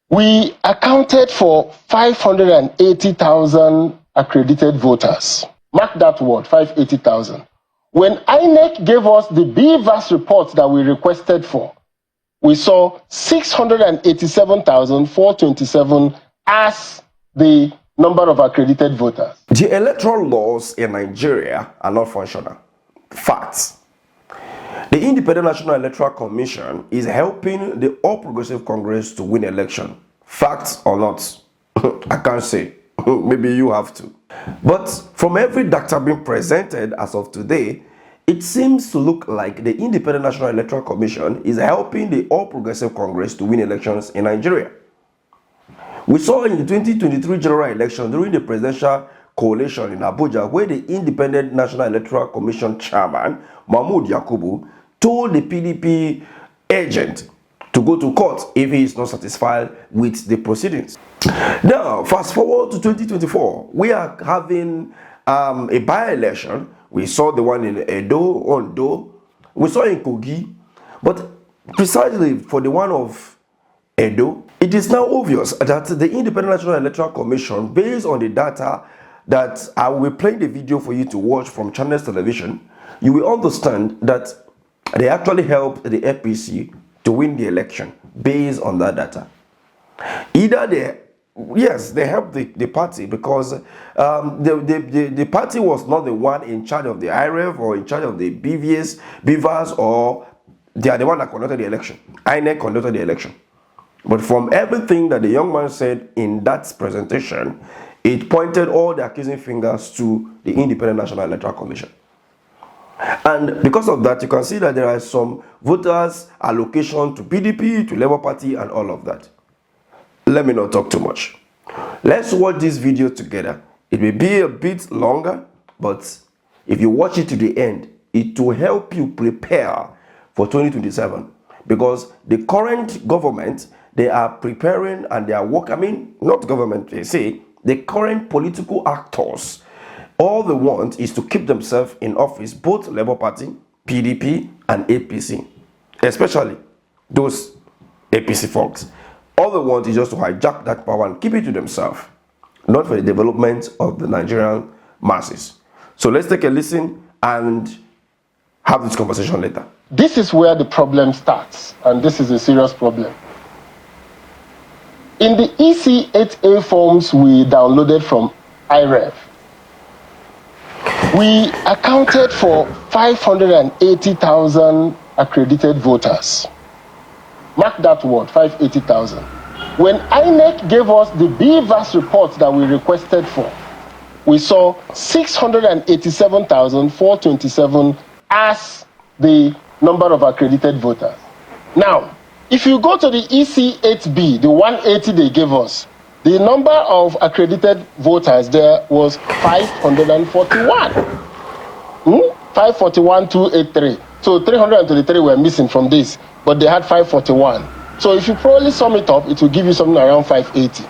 We accounted for 580,000 accredited voters. Mark that word, 580,000. When INEC gave us the BVAS report that we requested for, we saw 687,427 as the number of accredited voters. The electoral laws in Nigeria are not functional. Facts. The Independent National Electoral Commission is helping the All Progressive Congress to win election. Facts or not? I can't say. Maybe you have to. But from every data being presented as of today, it seems to look like the Independent National Electoral Commission is helping the All Progressive Congress to win elections in Nigeria. We saw in the 2023 general election during the presidential coalition in Abuja, where the Independent National Electoral Commission chairman, Mahmoud Yakubu, told the PDP agent to go to court if he is not satisfied with the proceedings. Now, fast forward to 2024, we are having a by-election. We saw the one in Edo, Ondo. We saw in Kogi. But precisely for the one of Edo, it is now obvious that the Independent National Electoral Commission, based on the data that I will be playing the video for you to watch from Channels Television, you will understand that they actually helped the APC to win the election based on that data. Either they helped the party because the party was not the one in charge of the IREF or in charge of the BVAS, or they are the one that conducted the election. INEC conducted the election. But from everything that the young man said in that presentation, it pointed all the accusing fingers to the Independent National Electoral Commission. And because of that, you can see that there are some voters allocation to PDP, to Labour Party, and all of that. Let me not talk too much. Let's watch this video together. It may be a bit longer, but if you watch it to the end, it will help you prepare for 2027. Because the current government, they are preparing and they are working, not government, they say, the current political actors, all they want is to keep themselves in office, both Labour Party, PDP, and APC, especially those APC folks. All they want is just to hijack that power and keep it to themselves, not for the development of the Nigerian masses. So let's take a listen and have this conversation later. This is where the problem starts, and this is a serious problem. In the EC8A forms we downloaded from IREF, we accounted for 580,000 accredited voters. Mark that word, 580,000. When INEC gave us the BVAS report that we requested for, we saw 687,427 as the number of accredited voters. Now, if you go to the EC8B, the 180 they gave us, the number of accredited voters there was 541. 541,283. So 323 were missing from this, but they had 541. So if you probably sum it up, it will give you something around 580.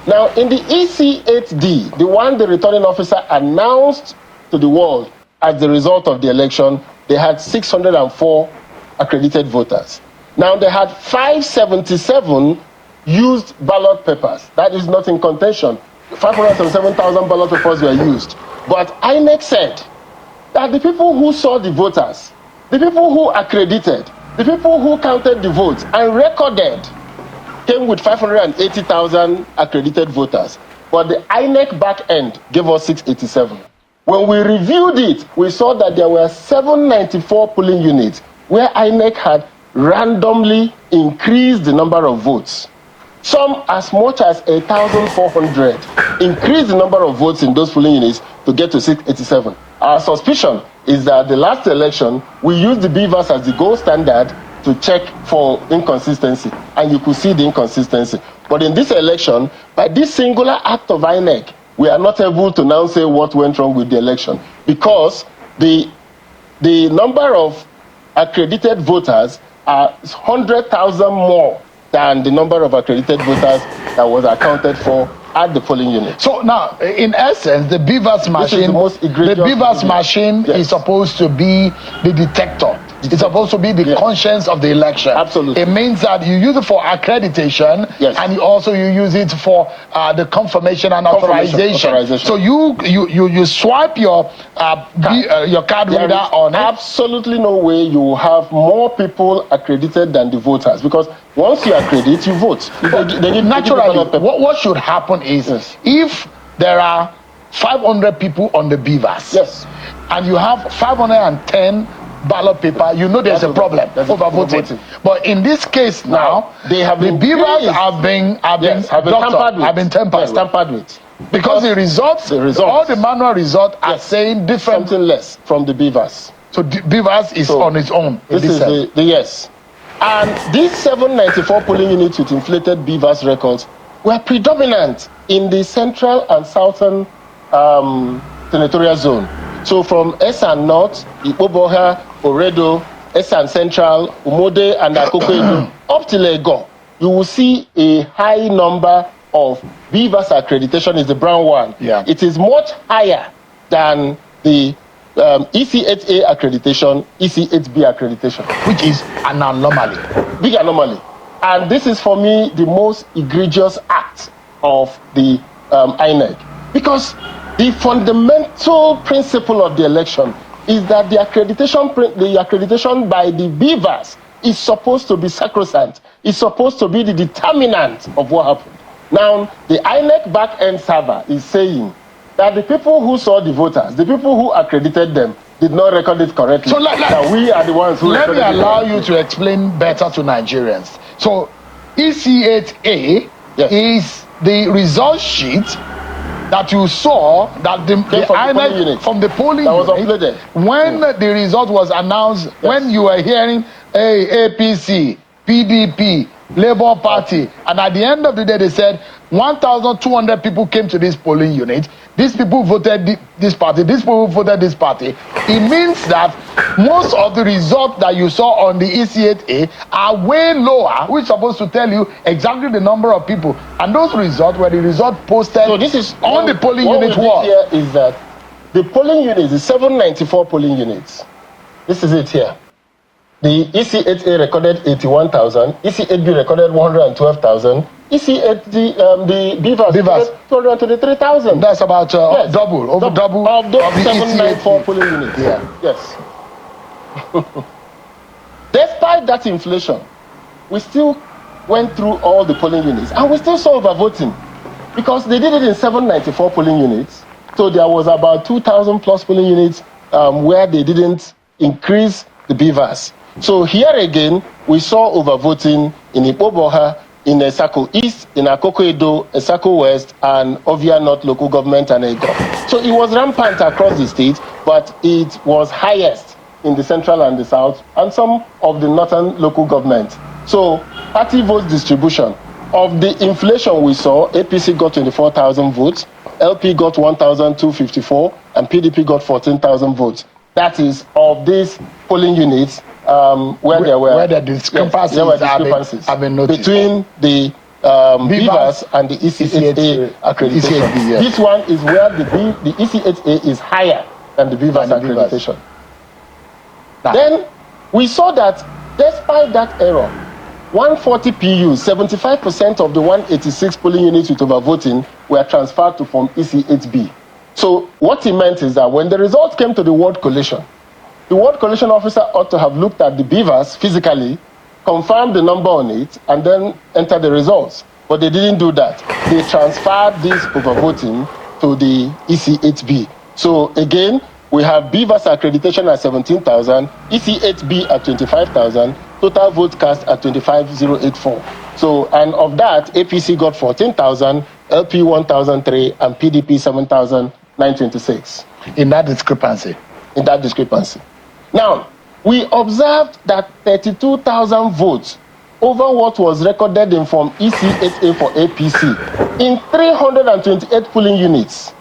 Now, in the EC8D, the one the returning officer announced to the world as the result of the election, they had 604 accredited voters. Now, they had 577 used ballot papers. That is not in contention. 577,000 ballot papers were used. But INEC said that the people who saw the voters, the people who accredited, the people who counted the votes and recorded came with 580,000 accredited voters. But the INEC back end gave us 687. When we reviewed it, we saw that there were 794 polling units where INEC had randomly increased the number of votes. Some as much as 1,400 increased the number of votes in those polling units to get to 687. Our suspicion is that the last election, we used the BVAS as the gold standard to check for inconsistency, and you could see the inconsistency. But in this election, by this singular act of INEC, we are not able to now say what went wrong with the election, because the number of accredited voters are 100,000 more than the number of accredited voters that was accounted for at the polling unit. So now, in essence, the BVAS machine, is the most egregious machine is supposed to be the detector. It's supposed to be the conscience of the election. Absolutely. It means that you use it for accreditation, and you use it for the confirmation and authorization. So you swipe your card reader on it. Absolutely no way you have more people accredited than the voters, because once you accredit, you vote. Naturally, what should happen is if there are 500 people on the beavers, and you have 510 ballot paper, you know there's a problem over voting. But in this case now, the beavers have been tampered with. Because the results, all the manual results are saying different. Something less from the beavers. So the beavers is on its own. This is the yes. And these 794 polling units with inflated beavers records were predominant in the central and southern senatorial zone. So from Esan North, Ipoboha, Oredo, Esan Central, Umode, and Akoko up to Lagos, you will see a high number of beavers accreditation is the brown one. It is much higher than the EC8A accreditation, EC8B accreditation, which is an anomaly. Big anomaly. And this is for me the most egregious act of the INEC, because the fundamental principle of the election is that the accreditation by the beavers is supposed to be sacrosanct. It's supposed to be the determinant of what happened. Now, the INEC back-end server is saying that the people who saw the voters, the people who accredited them, did not record it correctly. So that we are the ones who let me allow you to explain better to Nigerians. So EC8A is the result sheet that you saw that the INEC from the polling unit, when the result was announced, when you were hearing APC, PDP, Labour Party, and at the end of the day they said 1,200 people came to this polling unit. These people voted this party, these people voted this party. It means that most of the results that you saw on the EC8A are way lower, which is supposed to tell you exactly the number of people. And those results were the results posted on the polling unit wall. Here is that the polling units, the 794 polling units, this is it here. The EC8A recorded 81,000, EC8B recorded 112,000, EC8, the beavers 223,000. That's about double of those 794 polling units. Yes. Despite that inflation, we still went through all the polling units and we still saw overvoting, because they did it in 794 polling units. So there was about 2,000 plus polling units where they didn't increase the beavers. So here again, we saw overvoting in Ipoboha, in Esako East, in Akoko Edo, Esako West, and Ovia North local government and Ego. So it was rampant across the state, but it was highest in the central and the south, and some of the northern local government. So party vote distribution of the inflation we saw, APC got 24,000 votes, LP got 1,254, and PDP got 14,000 votes. That is of these polling units where the discrepancies have been noticed between the beavers and the EC8A accreditation. This one is where the EC8A is higher than the beavers accreditation. Then we saw that despite that error, 140 PUs, 75% of the 186 polling units with overvoting were transferred to Form EC8B. So what it meant is that when the results came to the ward collation, the ward collation officer ought to have looked at the beavers physically, confirmed the number on it, and then enter the results. But they didn't do that. They transferred this overvoting to the EC8B. So again, we have beavers accreditation at 17,000, EC8B at 25,000, total vote cast at 25,084. So, and of that, APC got 14,000, LP 1,003, and PDP 7,926. In that discrepancy. Now, we observed that 32,000 votes over what was recorded in Form EC8A for APC in 328 polling units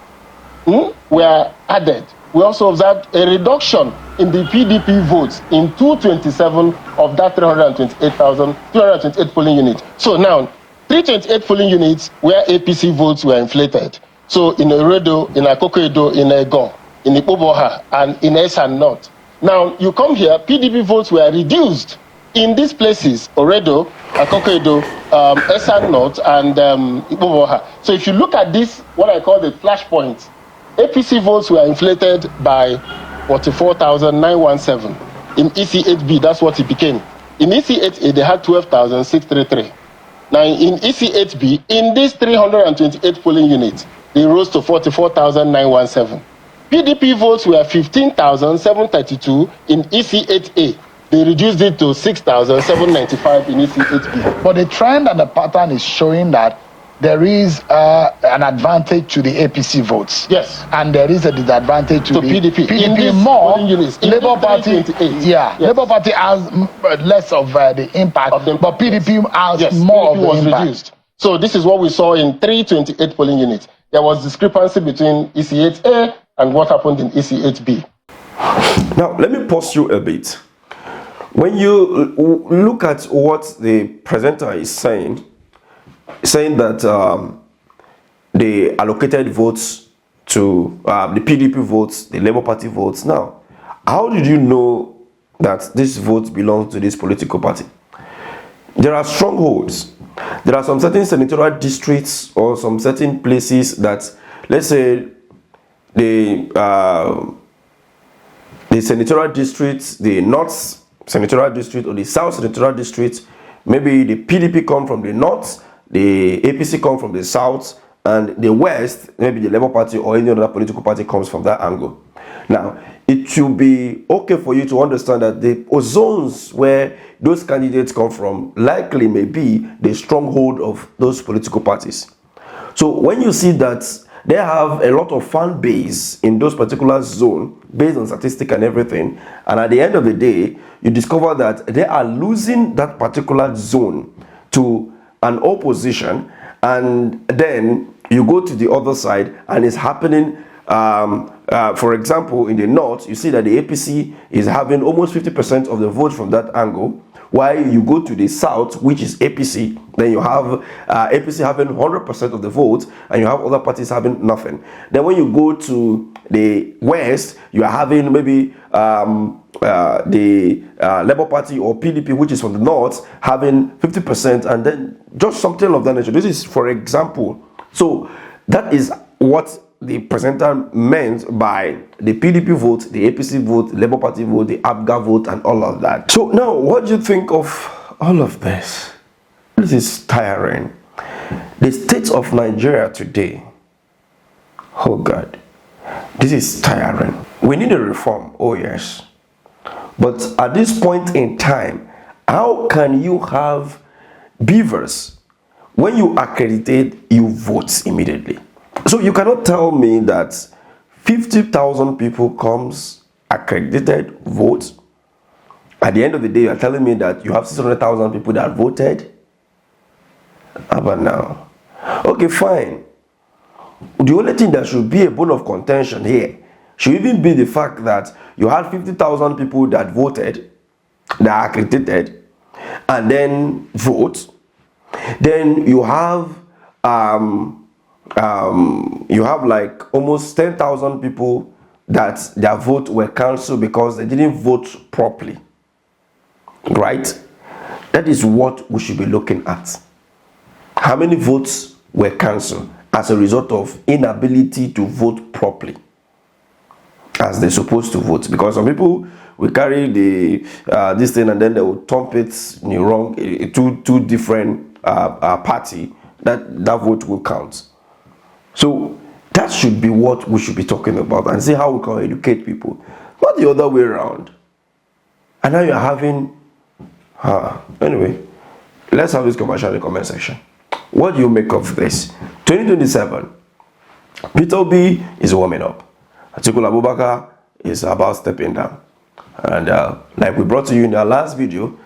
were added. We also observed a reduction in the PDP votes in 227 of that 328 polling units. So now, 328 polling units where APC votes were inflated. So in Oredo, in Akoko Edo, in Ego, in Ipoboha, and in Esan North. Now, you come here, PDP votes were reduced in these places, Oredo, Akokedo, Esan North, and Iboboha. So if you look at this, what I call the flashpoint, APC votes were inflated by 44,917. In EC8B, that's what it became. In EC8A, they had 12,633. Now, in EC8B, in these 328 polling units, they rose to 44,917. PDP votes were 15,732 in EC8A. They reduced it to 6,795 in EC8B. But the trend and the pattern is showing that there is an advantage to the APC votes. Yes. And there is a disadvantage to the PDP. PDP more. Labour Party, yes. Labour Party has less of the impact, but PDP has more PDP of the impact. Reduced. So this is what we saw in 328 polling units. There was discrepancy between EC8A and what happened in EC8B. Now, let me pause you a bit. When you look at what the presenter is saying that they allocated votes to the PDP votes, the Labour Party votes. Now, how did you know that this vote belongs to this political party? There are strongholds. There are some certain senatorial districts or some certain places that, let's say, the senatorial districts, the North senatorial district or the South senatorial district, maybe the PDP come from the North, the APC come from the South, and the West, maybe the Labour Party or any other political party comes from that angle. Now, it should be okay for you to understand that the zones where those candidates come from likely may be the stronghold of those political parties. So when you see that they have a lot of fan base in those particular zones based on statistics and everything, and at the end of the day, you discover that they are losing that particular zone to an opposition, and then you go to the other side and it's happening. For example, in the North, you see that the APC is having almost 50% of the vote from that angle, while you go to the South, which is APC, then you have APC having 100% of the vote, and you have other parties having nothing. Then when you go to the West, you are having maybe the Labour Party or PDP, which is from the North, having 50%, and then just something of that nature. This is, for example. So that is what the presenter meant by the PDP vote, the APC vote, the Labour Party vote, the ABGA vote, and all of that. So now, what do you think of all of this? This is tiring. The state of Nigeria today, oh God, this is tiring. We need a reform, oh yes. But at this point in time, how can you have beavers when you accreditate, you vote immediately? So you cannot tell me that 50,000 people comes accredited vote. At the end of the day, you are telling me that you have 600,000 people that voted. How about now? Okay, fine. The only thing that should be a bone of contention here should even be the fact that you had 50,000 people that voted, that are accredited, and then vote. Then you have like almost 10,000 people that their vote were cancelled because they didn't vote properly, right? That is what we should be looking at. How many votes were cancelled as a result of inability to vote properly as they're supposed to vote? Because some people will carry the this thing and then they will thump it in the wrong two different party, that vote will count. So that should be what we should be talking about and see how we can educate people, not the other way around. And now you're having anyway, let's have this commercial in the comment section. What do you make of this? 2027, Peter Obi is warming up. Atiku Abubakar is about stepping down. And like we brought to you in our last video,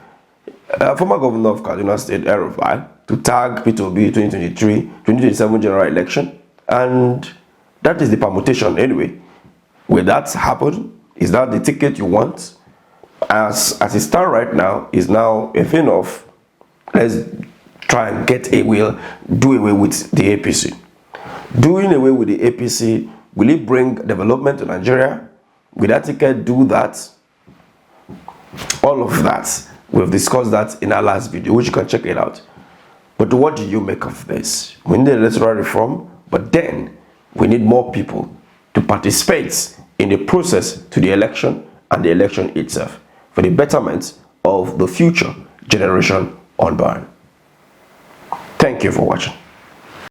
former governor of Kaduna State, El-Rufai, to tag Peter Obi 2027 general election. And that is the permutation anyway. Will that happen? Is that the ticket you want? As it stands right now, is now a thing of let's try and do away with the APC. Doing away with the APC, will it bring development to Nigeria? Will that ticket do that? All of that, we've discussed that in our last video, which you can check it out. But what do you make of this? We need electoral reform, but then we need more people to participate in the process to the election and the election itself for the betterment of the future generation unborn. Thank you for watching.